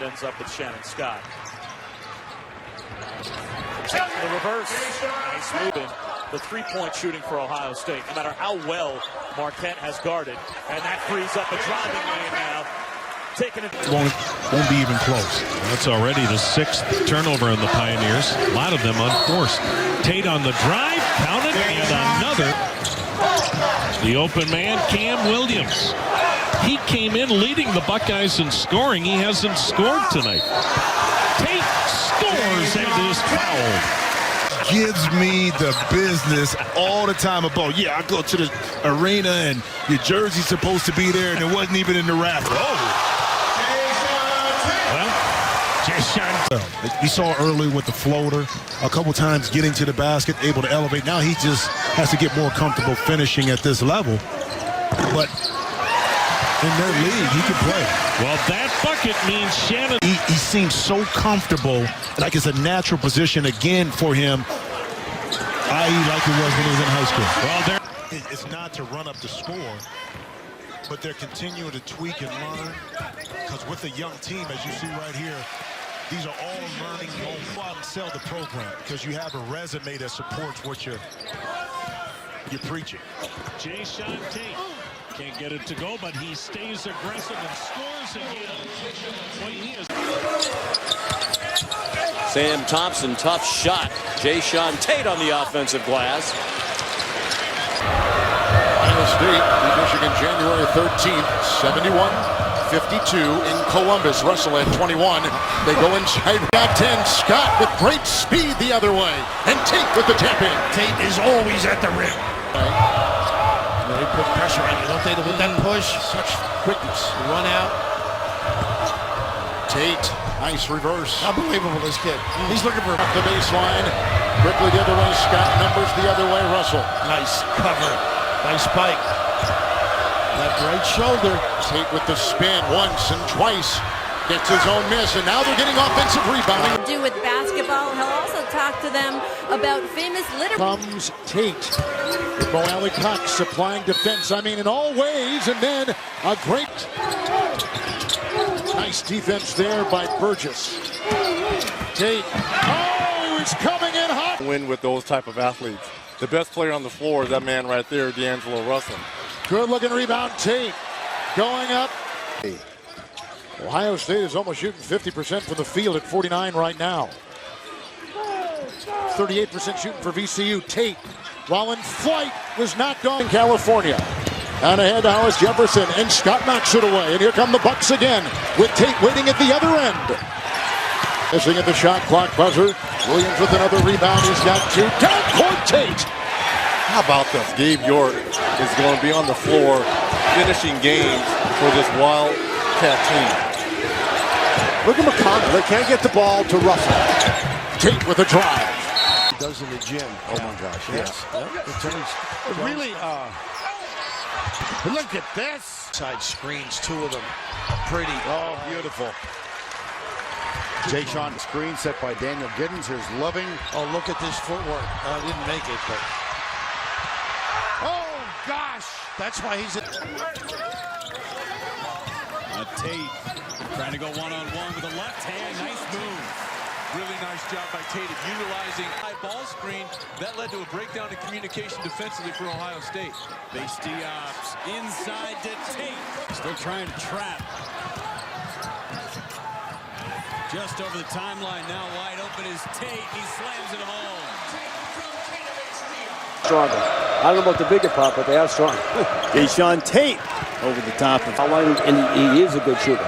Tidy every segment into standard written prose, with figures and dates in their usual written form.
Ends up with Shannon Scott. Taking the reverse. Nice moving. The three-point shooting for Ohio State, no matter how well Marquette has guarded. And that frees up a driving lane now. Taking it. Won't be even close. That's already the 6th turnover in the Pioneers. A lot of them unforced. Tate on the drive, counted, and another. The open man, Cam Williams. He came in leading the Buckeyes in scoring. He hasn't scored tonight. Tate scores and is fouled. Gives me the business all the time about, yeah, I go to the arena and your jersey's supposed to be there and it wasn't even in the raffle. Well, Jae'Sean. We saw earlier with the floater, a couple times getting to the basket, able to elevate. Now he just has to get more comfortable finishing at this level. But in their league, he can play. Well, that bucket means Shannon. He seems so comfortable, like it's a natural position again for him, i.e. like it was when he was in high school. Well, it's not to run up the score, but they're continuing to tweak and learn. Because with a young team, as you see right here, these are all learning. Don't go out and sell the program because you have a resume that supports what you're preaching. Jae'Sean Tate can't get it to go, but he stays aggressive and scores again. Boy, he is. Sam Thompson, tough shot. Jae'Sean Tate on the offensive glass. Ohio State beat Michigan January 13th, 71-52 in Columbus. Russell at 21. They go inside. Got 10. Scott with great speed the other way. And Tate with the tap in. Tate is always at the rim. They put pressure on you, don't they, with that push? Such quickness. Run out. Tate, nice reverse. Unbelievable, this kid. He's looking for Up the baseline. Quickly the other way. Scott numbers the other way. Russell. nice cover. Nice spike. That right shoulder. Tate with the spin once and twice. Gets his own miss, and now they're getting offensive rebounding. Do with basketball. He'll also talk to them about famous litter. Comes Tate. Bo Alley Cox supplying defense, I mean, in all ways, and then a great nice defense there by Burgess. Tate, oh, he's coming in hot. Win with those type of athletes. The best player on the floor is that man right there, D'Angelo Russell. Good looking rebound, Tate going up. Ohio State is almost shooting 50% from the field at 49 right now. 38% shooting for VCU. Tate, while in flight, was knocked on in California. And ahead to Hollis Jefferson, and Scott knocks it away. And here come the Bucks again, with Tate waiting at the other end. Missing at the shot clock buzzer. Williams with another rebound. He's got two. Down court, Tate. How about this? Gabe York is going to be on the floor finishing games for this Wildcat team. Look at McConnell. They can't get the ball to Russell. Tate with a drive. He does in the gym. Oh my gosh, yes. Really, look at this. Side screens, two of them. Pretty. Oh, beautiful. Jae'Sean screen set by Daniel Giddens. Here's Loving. Oh, look at this footwork. Didn't make it, but. Oh, gosh. That's why he's. Tate trying to go one-on-one with a left hand. Nice move. Really nice job by Tate of utilizing high ball screen. That led to a breakdown in communication defensively for Ohio State. Base D-Ops inside to Tate. Still trying to trap. Just over the timeline now, wide open is Tate. He slams it home. Stronger. I don't know about the bigger pop, but they are strong. Jae'Sean Tate over the top of and he is a good shooter.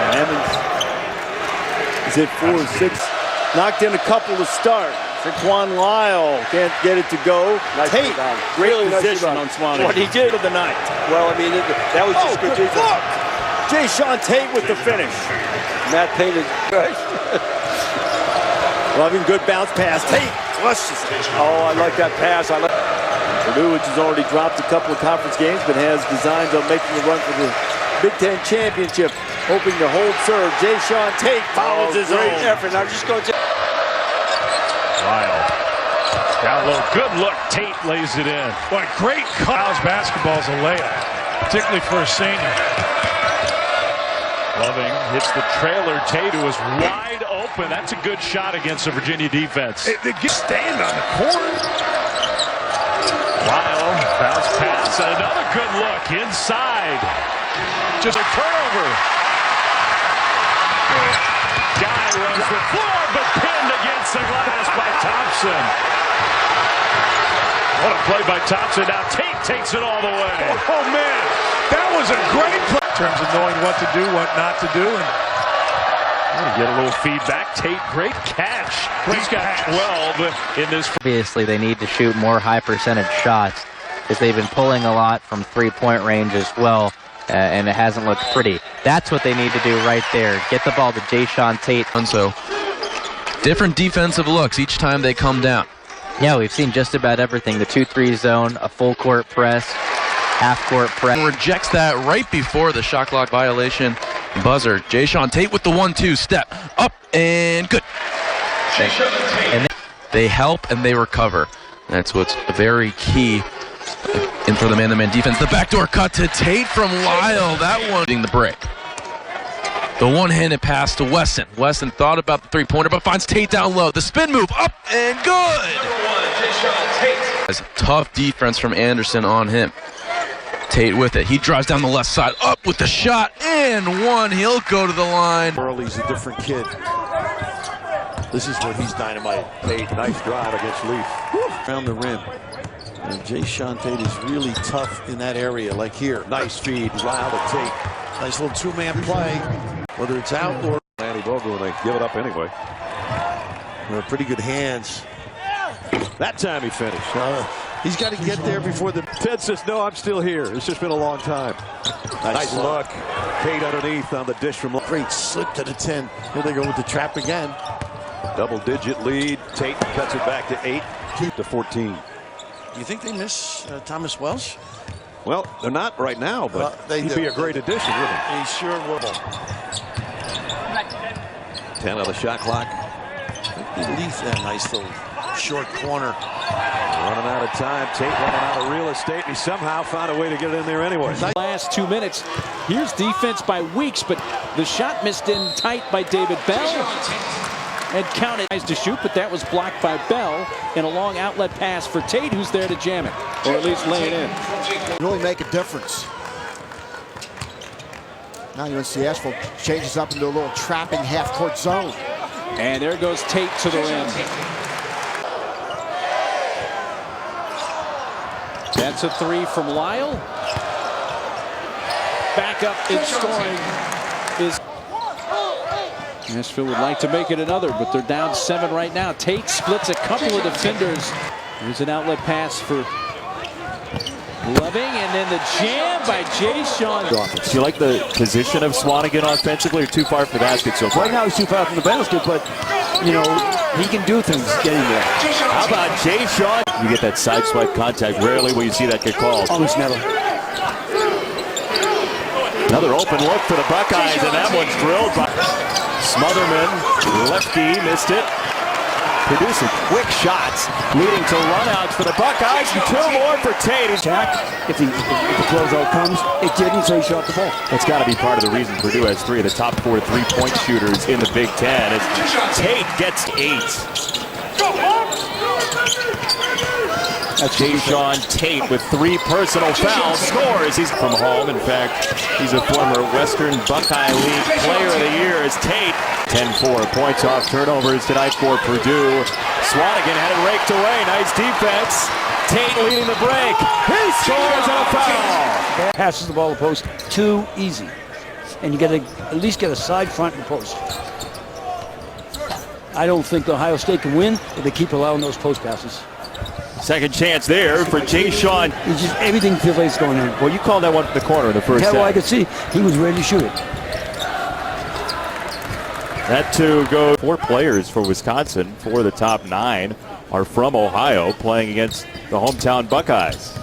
And Evans is hit 4 or 6. Knocked in a couple to start. Jaquan Lyle can't get it to go. Nice Tate, great really position on Swanee. What he did of the night. Well, I mean, that was just good. Jae'Sean Tate with the finish. Matt Tate is loving good bounce pass. Tate. Oh, I like that pass. Purdue, which has already dropped a couple of conference games, but has designs on making a run for the Big Ten championship, hoping to hold serve. Jae'Sean Tate follows his own effort. Now just go to Lyle. Down low. Good look. Tate lays it in. What great college basketball is a layup, particularly for a senior. Loving hits the trailer. Tate, who is wide open. That's a good shot against the Virginia defense. They stand on the corner. Lyle, bounce pass, and another good look inside. Just a turnover. Guy runs the floor, but pinned against the glass by Thompson. What a play by Thompson. Now Tate takes it all the way. Oh man, that was a great play. In terms of knowing what to do, what not to do. And get a little feedback. Tate, great catch. He's got 12 in this. Obviously, they need to shoot more high percentage shots because they've been pulling a lot from three-point range as well, and it hasn't looked pretty. That's what they need to do right there. Get the ball to Jae'Sean Tate. And so, different defensive looks each time they come down. Yeah, we've seen just about everything. The 2-3 zone, a full court press, half court press. Rejects that right before the shot clock violation buzzer. Jae'Sean Tate with the 1-2 step. Up and good. And they help and they recover. That's what's very key in for the man-to-man defense. The backdoor cut to Tate from Lyle. That one being the break. The one-handed pass to Wesson. Wesson thought about the three-pointer, but finds Tate down low. The spin move up and good. Tough defense from Anderson on him. Tate with it. He drives down the left side, up with the shot, and one. He'll go to the line. Early's a different kid. This is where he's dynamite. Tate, nice drive against Leaf. Around the rim. And Jae'Sean Tate is really tough in that area, like here. Nice feed, Lyle to Tate. Nice little two-man play, whether it's out or Andy Vogel, and they give it up anyway. they're pretty good hands. That time he finished. He's got to get there before the... Ted says, no, I'm still here. It's just been a long time. Nice look. Tate underneath on the dish from... Great slip to the 10. Here they go with the trap again. Double-digit lead. Tate cuts it back to 8 to 14. You think they miss Thomas Welsh? Well, they're not right now, but he'd be a great addition, wouldn't he? He sure will. 10 on the shot clock. Leaf, that nice little short corner. Running out of time. Tate running out of real estate. He somehow found a way to get it in there anyway. Last 2 minutes. Here's defense by Weeks, but the shot missed in tight by David Bell. And counted to shoot, but that was blocked by Bell. And a long outlet pass for Tate, who's there to jam it, or at least lay it in. Really make a difference. Now UNC Asheville changes up into a little trapping half-court zone. And there goes Tate to the rim. That's a three from Lyle. Back up in scoring is... Nashville would like to make it another, but they're down 7 right now. Tate splits a couple of defenders. Here's an outlet pass for Loving, and then the jam by Jae'Sean. Do you like the position of Swanigan offensively, or too far from the basket so far? Right now he's too far from the basket, but, you know, he can do things getting there. How about Jae'Sean? You get that side swipe contact. Rarely will you see that get called. Almost never. Another open look for the Buckeyes, and that one's drilled by Smotherman. Lefty missed it. Producing quick shots, leading to runouts for the Buckeyes, and 2 more for Tate. Jack, if the closeout comes, it didn't, so he shot the ball. That's got to be part of the reason Purdue has 3 of the top 4 3-point shooters in the Big Ten. As Tate gets 8. That's Jae'Sean Tate with 3 personal fouls. Scores. He's from home. In fact, he's a former Western Buckeye League Player of the Year as Tate. 10-4 points off turnovers tonight for Purdue. Swanigan had it raked away. Nice defense. Tate leading the break. He scores on a foul. Passes the ball to the post too easy. And you got to at least get a side front and post. I don't think Ohio State can win if they keep allowing those post passes. Second chance there for Jae'Sean. Just everything feels like it's going on. Well, you called that one from the corner in the first half. Well, I could see he was ready to shoot it. That to go 4 players for Wisconsin. 4 of the top 9 are from Ohio, playing against the hometown Buckeyes.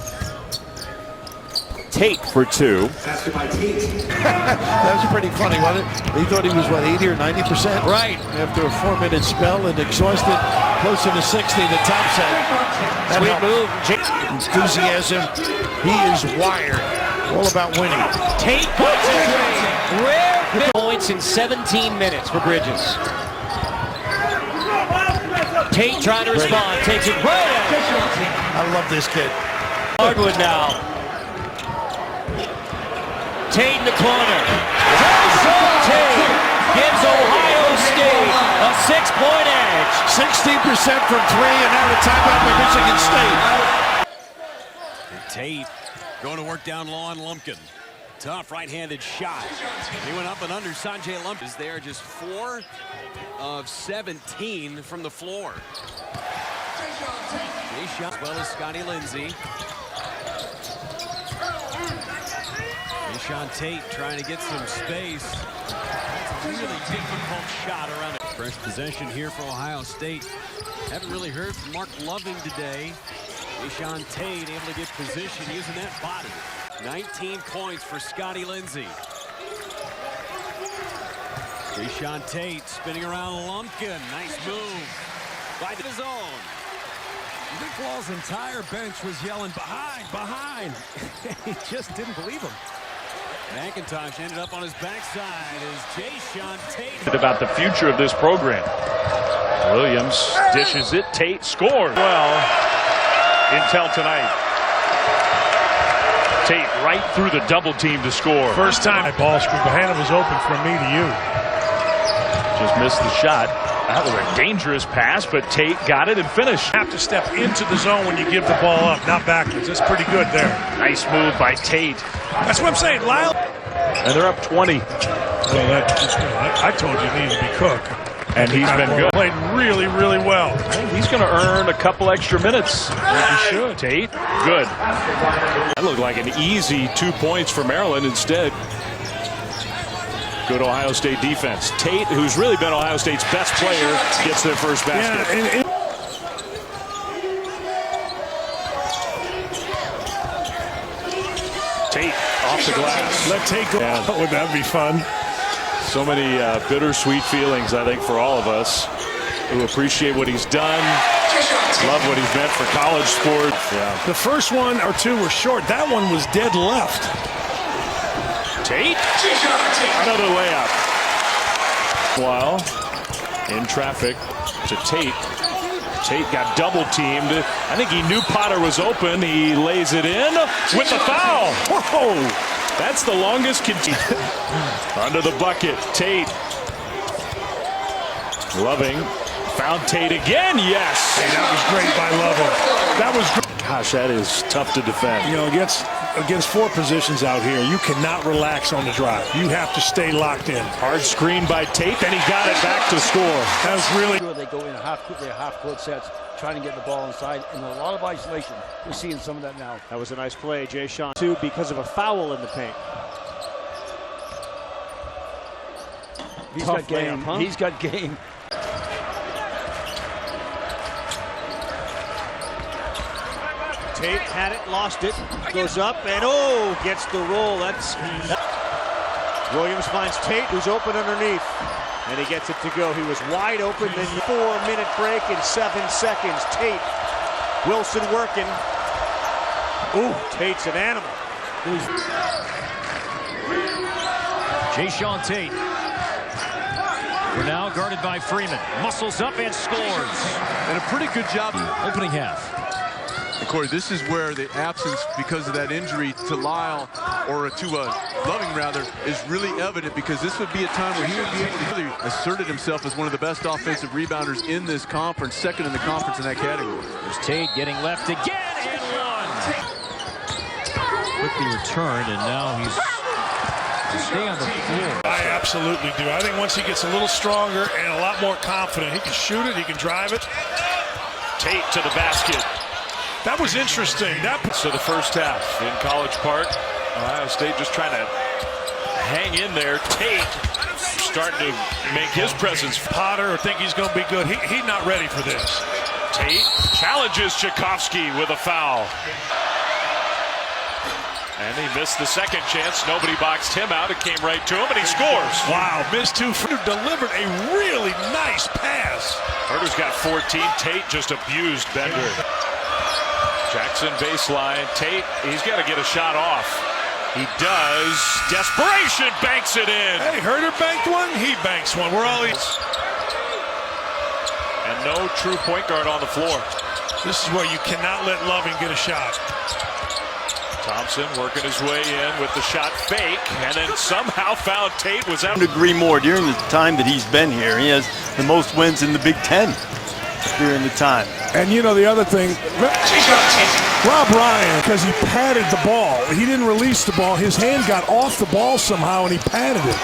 Tate for 2. That was pretty funny, wasn't it? He thought he was, what, 80 or 90%? Right. After a 4-minute spell and exhausted, close to the 60, the top set. Sweet move. Enthusiasm. He is wired. All about winning. Tate puts it in. Rare Points in 17 minutes for Bridges. Tate trying to respond, takes it right at. I love this kid. Hardwood now. Tate in the corner. Jae'Sean Tate gives Ohio State a 6-point edge. 60% from three, and now the timeout by Michigan State. And Tate going to work down low on Lumpkin. Tough right-handed shot. He went up and under. Sanjay Lumpkin is there, just 4 of 17 from the floor. Jae'Sean as well as Scotty Lindsey. Jae'Sean Tate trying to get some space. That's a really difficult shot around it. Fresh possession here for Ohio State. Haven't really heard from Mark Loving today. Jae'Sean Tate able to get position using that body. 19 points for Scotty Lindsey. Jae'Sean Tate spinning around Lumpkin. Nice move by the zone. Big Wall's entire bench was yelling behind, behind. He just didn't believe him. McIntosh ended up on his backside as Jae'Sean Tate. About the future of this program. Williams dishes it. Tate scores. Well, until tonight. Tate right through the double team to score. First time ball screen behind him was open from me to you. Just missed the shot. That was a dangerous pass, but Tate got it and finished. Have to step into the zone when you give the ball up, not backwards. That's pretty good there. Nice move by Tate. That's what I'm saying, Lyle. And they're up 20. Well, I told you he needed to be Cook. And he's been good. Played really, really well. He's going to earn a couple extra minutes. He should. Tate, good. That looked like an easy 2 points for Maryland instead. Good Ohio State defense. Tate, who's really been Ohio State's best player, gets their first basket. Yeah, Tate off the glass. Let Tate go. Yeah. Oh, would that be fun? So many bittersweet feelings, I think, for all of us who appreciate what he's done, love what he's meant for college sports. Yeah. The first one or two were short. That one was dead left. Tate, another layup. While in traffic to Tate. Tate got double teamed. I think he knew Potter was open. He lays it in with the foul. Whoa! That's the longest under the bucket. Tate. Loving. Found Tate again. Yes. Hey, that was great by Loving. That was great. Gosh, that is tough to defend. You know, against 4 positions out here, you cannot relax on the drive. You have to stay locked in. Hard screen by Tate, and he got it back to score. That was really. They go in half-court sets, trying to get the ball inside, and a lot of isolation. We're seeing some of that now. That was a nice play, Jae'Sean, too, because of a foul in the paint. He's got game. Huh? He's got game. Tate had it, lost it, goes up, and gets the roll. Williams finds Tate, who's open underneath, and he gets it to go. He was wide open, then 4-minute break in 7 seconds. Tate, Wilson working. Ooh, Tate's an animal. Jae'Sean Tate. We're now guarded by Freeman. Muscles up and scores. And a pretty good job. Opening half. And Corey, this is where the absence, because of that injury to Lyle, or to Loving rather, is really evident, because this would be a time where he would be able to really asserted himself as one of the best offensive rebounders in this conference, second in the conference in that category. There's Tate getting left again and one. Quickly returned, and now he's stay on the floor. I absolutely do. I think once he gets a little stronger and a lot more confident, he can shoot it, he can drive it. Tate to the basket. That was interesting. So the first half in College Park, Ohio State just trying to hang in there. Tate starting to make his presence. Potter, I think he's going to be good. He's not ready for this. Tate challenges Tchaikovsky with a foul. And he missed the second chance. Nobody boxed him out. It came right to him, and he scores. Wow, missed 2. Delivered a really nice pass. Herder's got 14. Tate just abused Bender. Jackson baseline. Tate, he's got to get a shot off. He does. Desperation banks it in. Hey, Herder banked one. He banks one. We're all equal. And no true point guard on the floor. This is where you cannot let Loving get a shot. Thompson working his way in with the shot fake, and then somehow found Tate was out. I couldn't agree more. During the time that he's been here, he has the most wins in the Big Ten during the time. And you know the other thing, Rob Ryan, because he padded the ball. He didn't release the ball. His hand got off the ball somehow, and he padded it.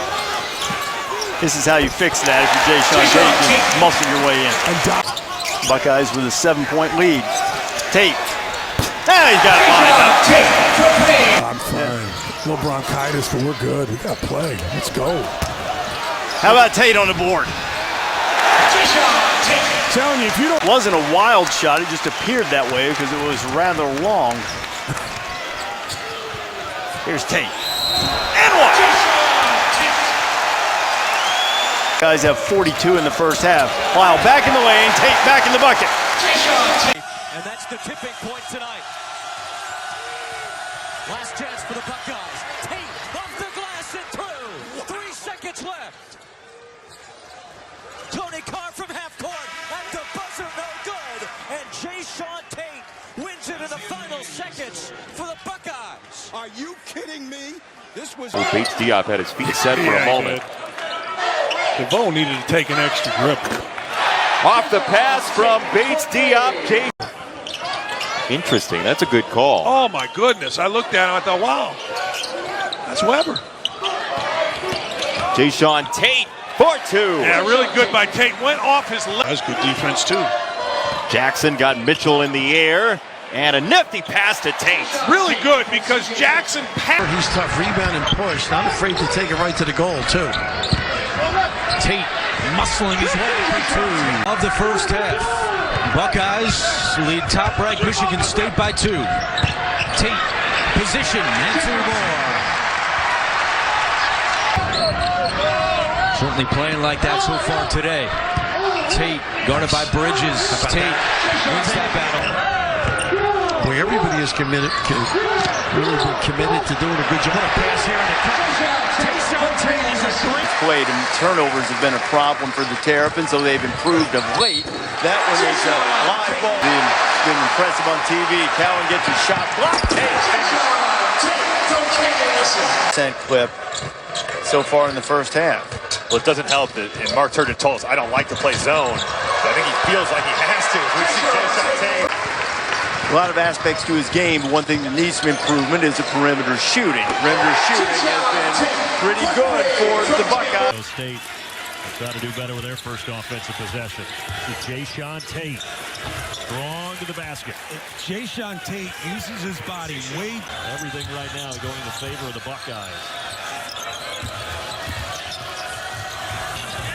This is how you fix that if you're Jae'Sean Tate, just muscle your way in. And Buckeyes with a 7-point lead. Tate. He's got it lined up. I'm fine. A little bronchitis, but we're good. We got to play. Let's go. How about Tate on the board? Telling you, if you don't. It wasn't a wild shot. It just appeared that way because it was rather long. Here's Tate. And one. Guys have 42 in the first half. Lyle back in the lane. Tate back in the bucket. And that's the tipping point tonight. Last chance for the Buckeyes. Tate off the glass and through. 3 seconds left. Tony Carr from half court at the buzzer, no good. And Jae'Sean Tate wins it in the final seconds for the Buckeyes. Are you kidding me? This was. Bates Diop had his feet set for a moment. DeVoe needed to take an extra grip. Off the pass from Bates Diop. Interesting. That's a good call. Oh, my goodness. I looked at him. I thought, wow. That's Weber. Jae'Sean Tate for 2. Yeah, really good by Tate. Went off his left. That's good defense, too. Jackson got Mitchell in the air. And a nifty pass to Tate. Really good because Jackson passed. He's tough. Rebound and push. Not afraid to take it right to the goal, too. Tate muscling his way for 2 of the first half. Buckeyes lead top-ranked Michigan State by 2. Tate position and 2 more. Certainly playing like that so far today. Tate guarded by Bridges. Tate wins that battle. Where everybody is committed, really been committed to doing a good job. What a pass here and it comes. Jae'Sean Tate is a 3. Played and turnovers have been a problem for the Terrapins, so they've improved of late. That one is a live ball. Been impressive on TV. Cowan gets a shot blocked. Clip so far in the first half. Well, it doesn't help that, and Mark Turgeon told us, I don't like to play zone. But I think he feels like he has to. We see Jae'Sean Tate. A lot of aspects to his game, but one thing that needs some improvement is the perimeter shooting. Perimeter shooting has been pretty good for the Buckeyes. State got to do better with their first offensive possession. Jae'Sean Tate, strong to the basket. Jae'Sean Tate uses his body way. Everything right now going in favor of the Buckeyes.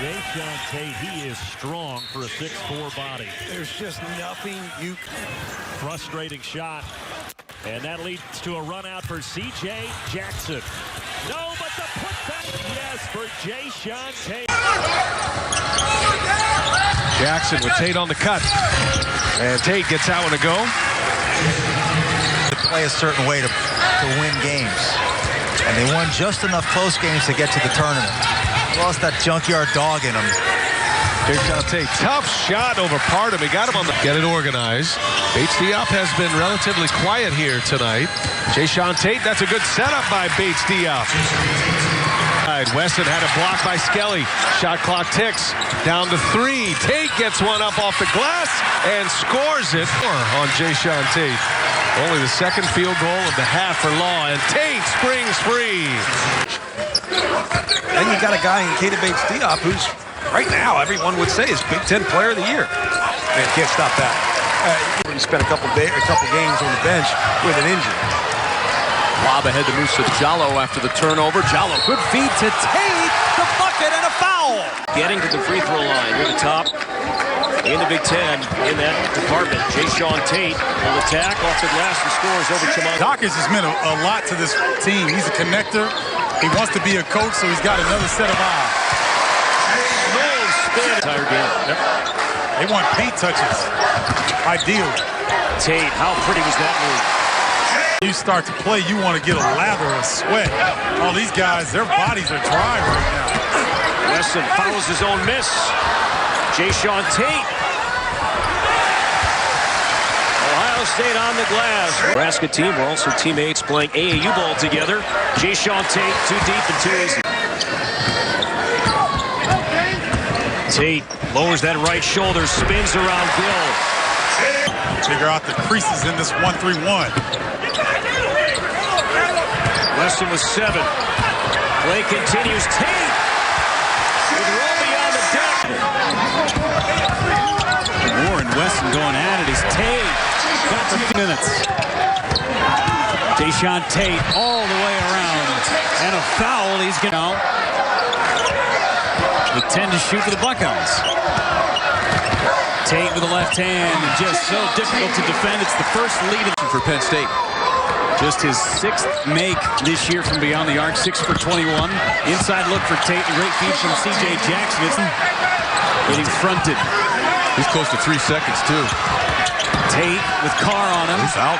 Jae'Sean Tate, he is strong for a 6'4" body. There's just nothing you can. Frustrating shot. And that leads to a run out for C.J. Jackson. No, but the putback, yes, for Jae'Sean Tate. Jackson with Tate on the cut. And Tate gets that one to go. They play a certain way to win games. And they won just enough close games to get to the tournament. Lost that junkyard dog in them. Jae'Sean Tate, tough shot over Parham. He got him on the... Get it organized. Bates Diop has been relatively quiet here tonight. Jae'Sean Tate, that's a good setup by Bates Diop. Weston had it blocked by Skelly. Shot clock ticks. Down to 3. Tate gets one up off the glass and scores it on Jae'Sean Tate. Only the second field goal of the half for Law, and Tate springs free. And you got a guy in Tate Bates Diop who's right now everyone would say is Big Ten Player of the Year. Man, can't stop that. He spent a couple games on the bench with an injury. Lob ahead to Musa Jallow after the turnover. Jallow, good feed to Tate, the bucket and a foul. Getting to the free throw line near the top in the Big Ten in that department. Jae'Sean Tate will attack off the glass and scores over Chimon. Dawkins has meant a lot to this team. He's a connector. He wants to be a coach, so he's got another set of eyes. No spin. Entire game. Yep. They want paint touches. Ideal. Tate, how pretty was that move? You start to play, you want to get a lather of sweat. All these guys, their bodies are dry right now. Wesson fouls his own miss. Jae'Sean Tate. Ohio State on the glass. Nebraska team were also teammates playing AAU ball together. Jae'Sean Tate, too deep and too easy. Tate lowers that right shoulder, spins around Gill. Figure out the creases in this 1-3-1. Weston with 7. Play continues. Tate with roll beyond the deck. Warren Weston going at it is Tate. Got for minutes. Jae'Sean Tate all the way around. And a foul. He's going out. With 10 to shoot for the Buckeyes. Tate with the left hand. Just so difficult to defend. It's the first lead for Penn State. Just his 6th make this year from beyond the arc. 6 for 21. Inside look for Tate. A great feed from C.J. Jackson. Getting fronted. He's close to 3 seconds, too. Tate with Carr on him. He's out.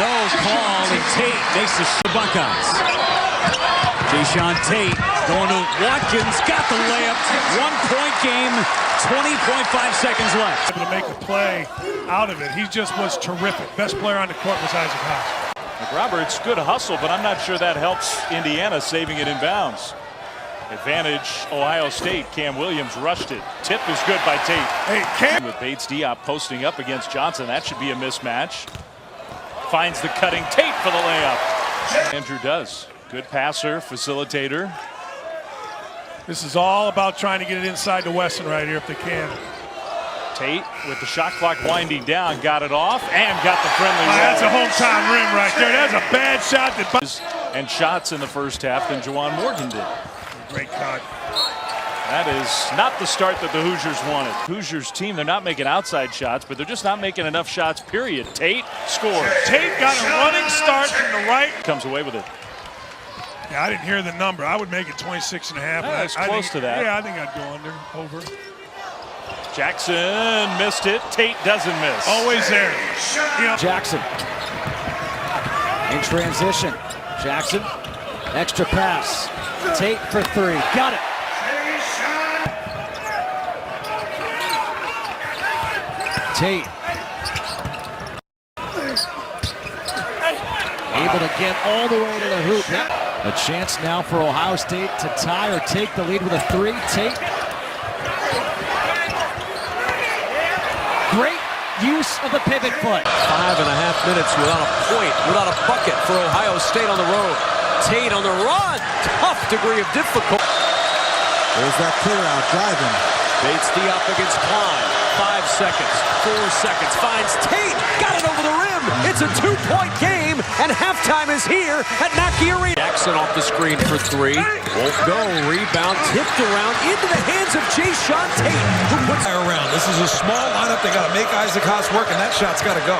No call, and Tate makes the Buckeyes. Jae'Sean Tate going to Watkins. Got the layup. 1-point game. 20.5 seconds left. Able to make a play out of it. He just was terrific. Best player on the court was Isaac House. McRoberts, good hustle, but I'm not sure that helps Indiana saving it in bounds. Advantage, Ohio State. Cam Williams rushed it. Tip is good by Tate. Hey, Cam. With Bates Diop posting up against Johnson. That should be a mismatch. Finds the cutting Tate for the layup. Andrew does. Good passer, facilitator. This is all about trying to get it inside to Weston right here if they can. Tate with the shot clock winding down, got it off and got the friendly roll. That's a hometown rim right there. That's a bad shot. And shots in the first half than Juwan Morgan did. Great cut. That is not the start that the Hoosiers wanted. Hoosiers team, they're not making outside shots, but they're just not making enough shots, period. Tate scores. Tate got a running start from the right. Comes away with it. Yeah, I didn't hear the number. I would make it 26 and a half. That's close to that. Yeah, I think I'd go under, over. Jackson missed it. Tate doesn't miss. Always there. You know. Jackson in transition. Jackson, extra pass. Tate for 3. Got it. Tate able to get all the way to the hoop. A chance now for Ohio State to tie or take the lead with a 3. Tate. Great use of the pivot foot. 5.5 minutes without a point, without a bucket for Ohio State on the road. Tate on the run. Tough degree of difficulty. There's that clear out driving. Bates Diop against Klein. 5 seconds, 4 seconds, finds Tate, got it over the rim. It's a 2-point game, and halftime is here at Mackey Arena. Jackson off the screen for 3. Won't go, rebound, tipped around into the hands of Jae'Sean Tate, who puts it around. This is a small lineup. They got to make Isaac Haas work, and that shot's got to go.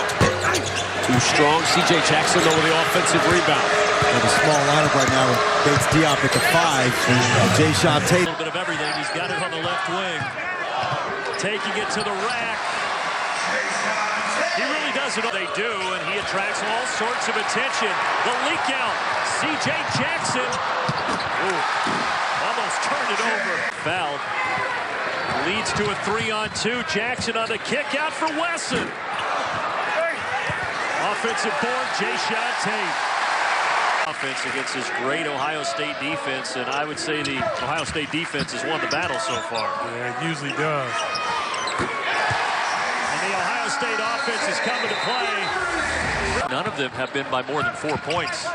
Too strong. C.J. Jackson over the offensive rebound. With a small lineup right now with Bates Diop at the 5. Jae'Sean Tate. A little bit of everything. He's got it on the left wing. Taking it to the rack. He really does it. They do, and he attracts all sorts of attention. The leak out. C.J. Jackson. Ooh, almost turned it over. Foul. Leads to a 3-on-2. Jackson on the kick out for Wesson. Offensive board, Jae'Sean Tate. Offense against this great Ohio State defense, and I would say the Ohio State defense has won the battle so far. Yeah, it usually does. And the Ohio State offense is coming to play. None of them have been by more than 4 points.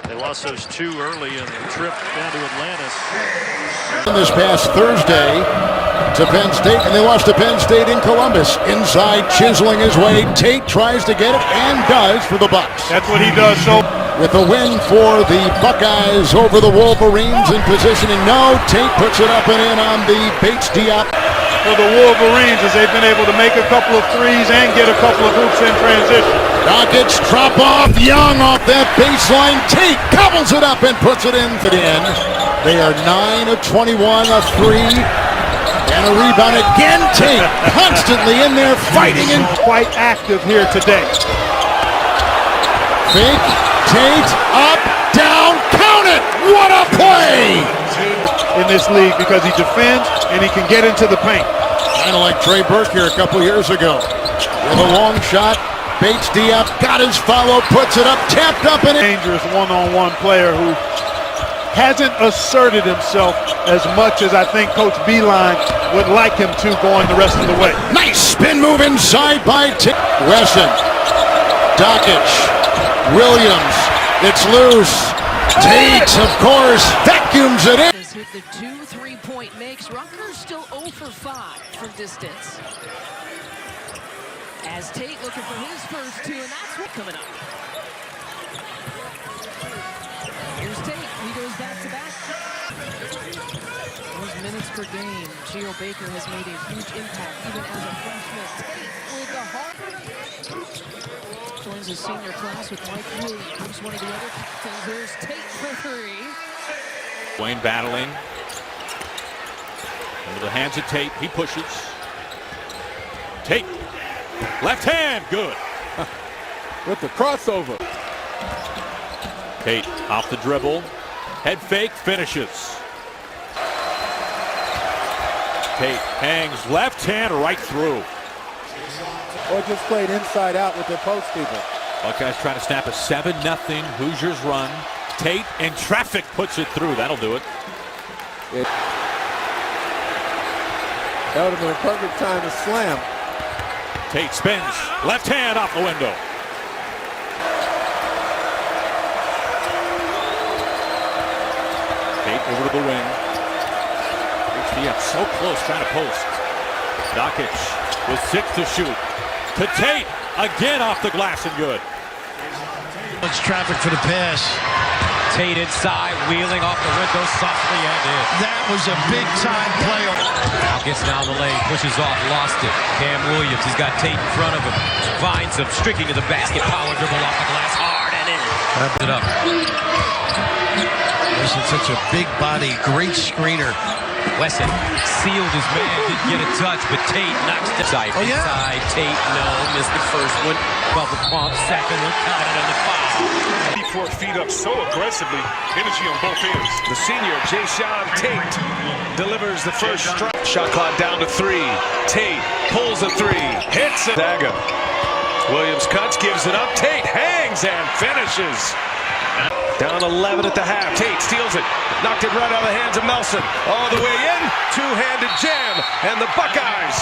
They lost those 2 early in the trip down to Atlantis. This past Thursday to Penn State, and they lost to Penn State in Columbus. Inside, chiseling his way. Tate tries to get it and does for the Bucks. That's what he does so. With a win for the Buckeyes over the Wolverines in positioning. No, Tate puts it up and in on the Bates Diop. For the Wolverines, as they've been able to make a couple of threes and get a couple of hoops in transition. Rockets drop off. Young off that baseline. Tate cobbles it up and puts it in. They are 9 of 21, a 3. And a rebound again. Tate constantly in there fighting and quite active here today. Fake, Tate, up, down, count it! What a play! In this league because he defends and he can get into the paint. Kind of like Trey Burke here a couple years ago. With a long shot, Bates Diop got his follow, puts it up, tapped up, and dangerous one-on-one player who hasn't asserted himself as much as I think Coach Beeline would like him to going the rest of the way. Nice spin move inside by Wesson. Dockich, Williams, it's loose. Tate, of course, vacuums it in. Hit the 2 3-point makes. Rutgers still 0 for 5 from distance. As Tate looking for his first 2, and that's what coming up. Here's Tate. He goes back to back. Those minutes per game. Geo Baker has made a huge impact, even as a freshman. Tate with the heart. Joins the senior class with Mike Williams, one of the other captains. There's Tate for 3. Wayne battling. Into the hands of Tate. He pushes. Tate. Left hand. Good. With the crossover. Tate off the dribble. Head fake. Finishes. Tate hangs left hand right through. Or just played inside out with their post people. Buckeyes trying to snap a 7-0 Hoosiers run. Tate in traffic puts it through. That'll do it. That would have been a perfect time to slam. Tate spins. Left hand off the window. Tate over to the wing. HDF so close trying to post. Dockich with 6 to shoot. To Tate. Again off the glass and good. Much traffic for the pass. Tate inside, wheeling off the window, softly ended. That was a big-time play. Now gets down the lane, pushes off, lost it. Cam Williams, he's got Tate in front of him. Finds him, streaking to the basket, power dribble off the glass, hard and in. Wrapped it up. Wesson, such a big body, great screener. Wesson sealed his man, didn't get a touch, but Tate knocks it inside. Oh, yeah? Inside, Tate, no, missed the first one. Bubble pump, second one, counted on the foul. 4 feet up so aggressively, energy on both ends. The senior, Jae'Sean Tate, delivers the first strike. Shot clock down to 3. Tate pulls a 3, hits it. Dagger. Williams cuts, gives it up. Tate hangs and finishes. Down 11 at the half. Tate steals it. Knocked it right out of the hands of Melson. All the way in. Two-handed jam. And the Buckeyes